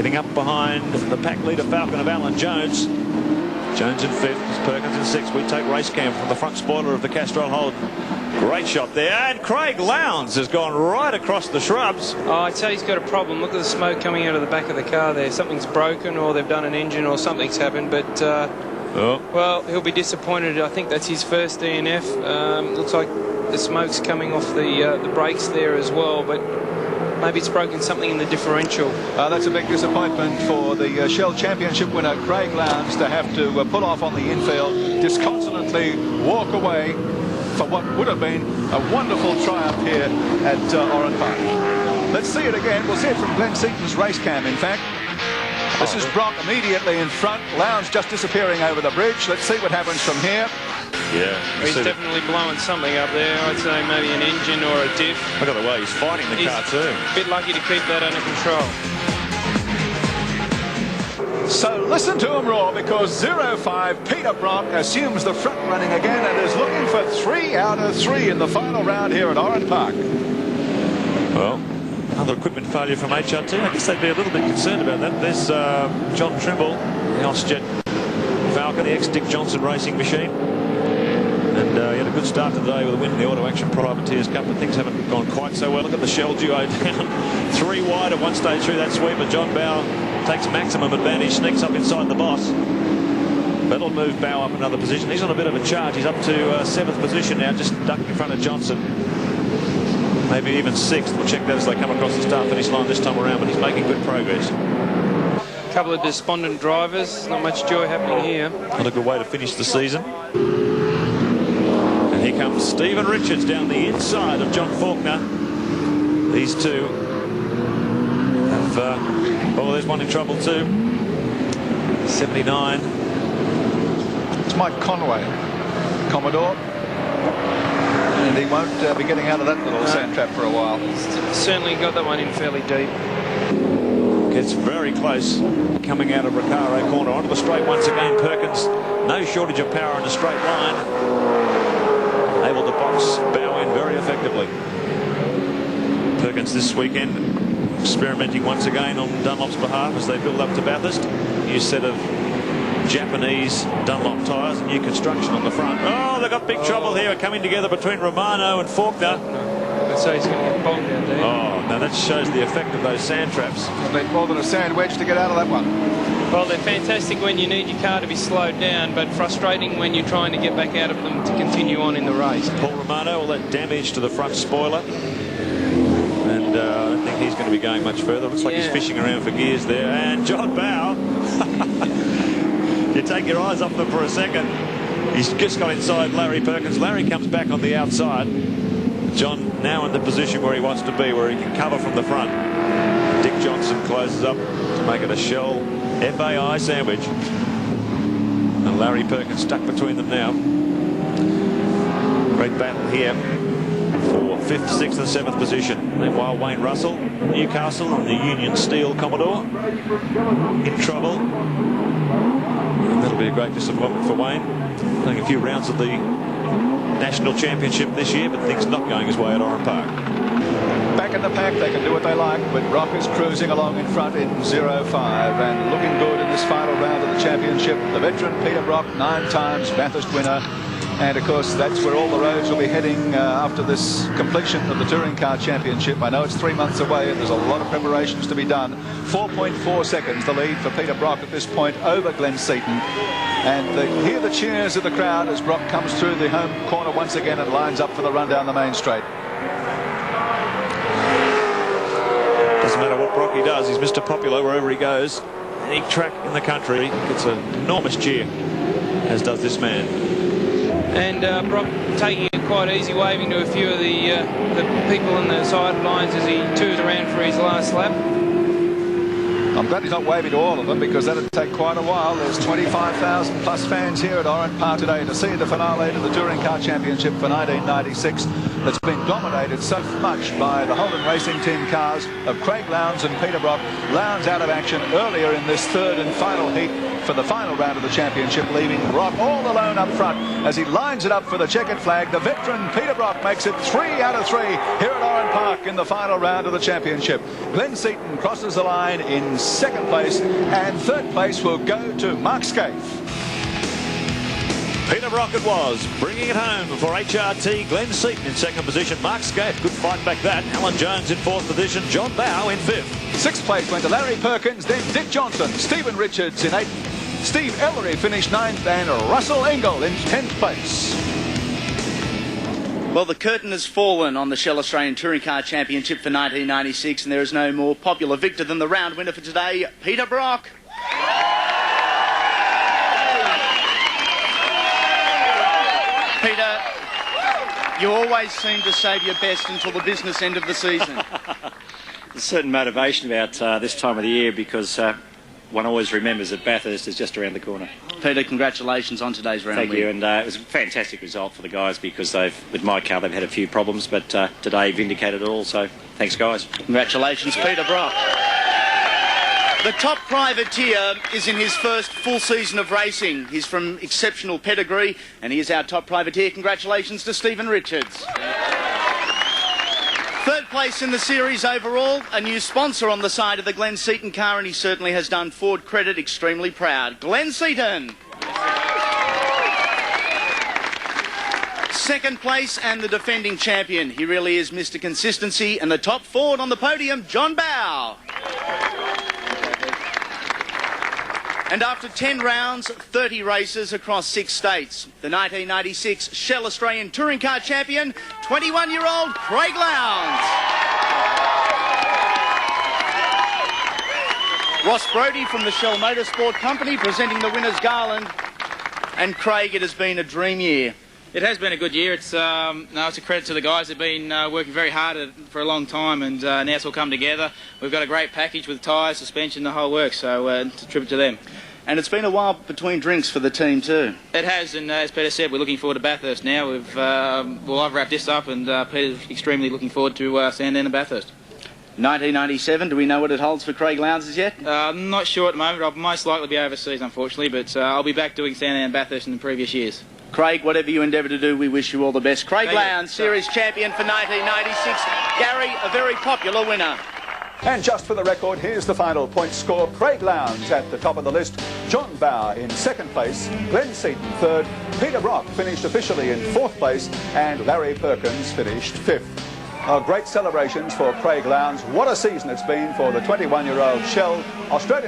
Getting up behind the pack leader Falcon of Alan Jones. Jones in 5th, Perkins in 6th. We take race cam from the front spoiler of the Castrol Holden. Great shot there, and Craig Lowndes has gone right across the shrubs. Oh, I'd say he's got a problem. Look at the smoke coming out of the back of the car there. Something's broken, or they've done an engine, or something's happened, but well, he'll be disappointed. I think that's his first DNF. Looks like the smoke's coming off the brakes there as well, but maybe it's broken something in the differential. That's a big disappointment for the Shell Championship winner Craig Lowndes to have to pull off on the infield, disconsolately walk away for what would have been a wonderful triumph here at Oran Park. Let's see it again. We'll see it from Glenn Seaton's race cam, in fact. This is Brock immediately in front. Lowndes just disappearing over the bridge. Let's see what happens from here. Yeah, he's definitely blowing something up there. I'd say maybe an engine or a diff. Look at the way he's fighting the car too. A bit lucky to keep that under control. So listen to him roar, because 05 Peter Brock assumes the front running again and is looking for 3 out of 3 in the final round here at Oran Park. Well, another equipment failure from HRT. I guess they'd be a little bit concerned about that. There's John Trimble, the Ausjet Falcon, the ex-Dick Johnson racing machine. And he had a good start to the day with a win in the Auto Action Privateers Cup, but things haven't gone quite so well. Look at the Shell duo down 3 wide at one stage through that sweep, and John Bowe takes maximum advantage, sneaks up inside the boss. That'll move Bowe up another position. He's on a bit of a charge. He's up to 7th position now, just ducked in front of Johnson. Maybe even 6th. We'll check that as they come across the start finish line this time around, but he's making good progress. A couple of despondent drivers. Not much joy happening here. Not a good way to finish the season. And here comes Stephen Richards down the inside of John Faulkner. These two have... oh, there's one in trouble too. 79. It's Mike Conway, Commodore. And he won't be getting out of that little sand trap for a while. Certainly got that one in fairly deep. Gets very close coming out of Recaro corner onto the straight once again. Perkins, no shortage of power in a straight line, able to box Bowe in very effectively. Perkins this weekend experimenting once again on Dunlop's behalf as they build up to Bathurst. New set of Japanese Dunlop tyres, new construction on the front. Oh, they've got big trouble here coming together between Romano and Faulkner. So he's going to get bogged out there. Oh, now that shows the effect of those sand traps. Need more than a sand wedge to get out of that one. Well, they're fantastic when you need your car to be slowed down, but frustrating when you're trying to get back out of them to continue on in the race. Paul Romano, all that damage to the front spoiler. And I don't think he's going to be going much further. Looks like he's fishing around for gears there. And John Bowe, you take your eyes off them for a second. He's just got inside Larry Perkins. Larry comes back on the outside. John now in the position where he wants to be, where he can cover from the front. Dick Johnson closes up to make it a Shell FAI sandwich. And Larry Perkins stuck between them now. Great battle here for 5th, 6th and 7th position. Meanwhile, Wayne Russell, Newcastle and the Union Steel Commodore in trouble. And that'll be a great disappointment for Wayne. Playing a few rounds of the National Championship this year, but things not going his way at Oran Park. Back in the pack, they can do what they like, but Brock is cruising along in front in 05 and looking good in this final round of the championship. The veteran Peter Brock, 9 times Bathurst winner. And of course, that's where all the roads will be heading after this completion of the Touring Car Championship. I know it's 3 months away and there's a lot of preparations to be done. 4.4 seconds the lead for Peter Brock at this point over Glenn Seaton. And hear the cheers of the crowd as Brock comes through the home corner once again and lines up for the run down the main straight. Doesn't matter what Brocky does, he's Mr. Popular wherever he goes. Any track in the country gets an enormous cheer, as does this man. And Brock taking it quite easy, waving to a few of the people on the sidelines as he tours around for his last lap. I'm glad he's not waving to all of them, because that'd take quite a while. There's 25,000 plus fans here at Oran Park today to see the finale to the Touring Car Championship for 1996. that's been dominated so much by the Holden Racing Team cars of Craig Lowndes and Peter Brock. Lowndes out of action earlier in this third and final heat for the final round of the championship, leaving Brock all alone up front as he lines it up for the checkered flag. The veteran Peter Brock makes it 3 out of 3 here at Oran Park in the final round of the championship. Glenn Seaton crosses the line in second place, and third place will go to Mark Scaife. Peter Brock it was, bringing it home for HRT. Glenn Seaton in second position. Mark Scaife, good fight back that. Alan Jones in fourth position. John Bow in fifth. Sixth place went to Larry Perkins, then Dick Johnson, Stephen Richards in eighth. Steve Ellery finished ninth, and Russell Engel in 10th place. Well, the curtain has fallen on the Shell Australian Touring Car Championship for 1996, and there is no more popular victor than the round winner for today, Peter Brock. Peter, you always seem to save your best until the business end of the season. There's a certain motivation about this time of the year because one always remembers that Bathurst is just around the corner. Peter, congratulations on today's round win. Thank you, and it was a fantastic result for the guys because with my car they've had a few problems, but today vindicated it all, so thanks guys. Congratulations, Peter Brock. The top privateer is in his first full season of racing. He's from exceptional pedigree, and he is our top privateer. Congratulations to Stephen Richards. Third place in the series overall, a new sponsor on the side of the Glenn Seaton car, and he certainly has done Ford Credit extremely proud. Glenn Seaton. Second place and the defending champion. He really is Mr. Consistency, and the top Ford on the podium, John Bow. And after 10 rounds, 30 races across 6 states, the 1996 Shell Australian Touring Car Champion, 21-year-old Craig Lowndes. Ross Brodie from the Shell Motorsport Company presenting the winner's garland. And Craig, it has been a dream year. It has been a good year. It's it's a credit to the guys. They've been working very hard for a long time, and now it's all come together. We've got a great package with tyres, suspension, the whole works, so it's a tribute to them. And it's been a while between drinks for the team too. It has, and as Peter said, we're looking forward to Bathurst now. I've wrapped this up, and Peter's extremely looking forward to Sandown and Bathurst. 1997, do we know what it holds for Craig Lowndes as yet? I'm not sure at the moment. I'll most likely be overseas, unfortunately, but I'll be back doing Sandown and Bathurst in the previous years. Craig, whatever you endeavour to do, we wish you all the best. Craig Lowndes, series champion for 1996. Gary, a very popular winner. And just for the record, here's the final point score. Craig Lowndes at the top of the list. John Bow in second place. Glenn Seaton third. Peter Brock finished officially in fourth place. And Larry Perkins finished fifth. Great celebrations for Craig Lowndes. What a season it's been for the 21-year-old Shell Australian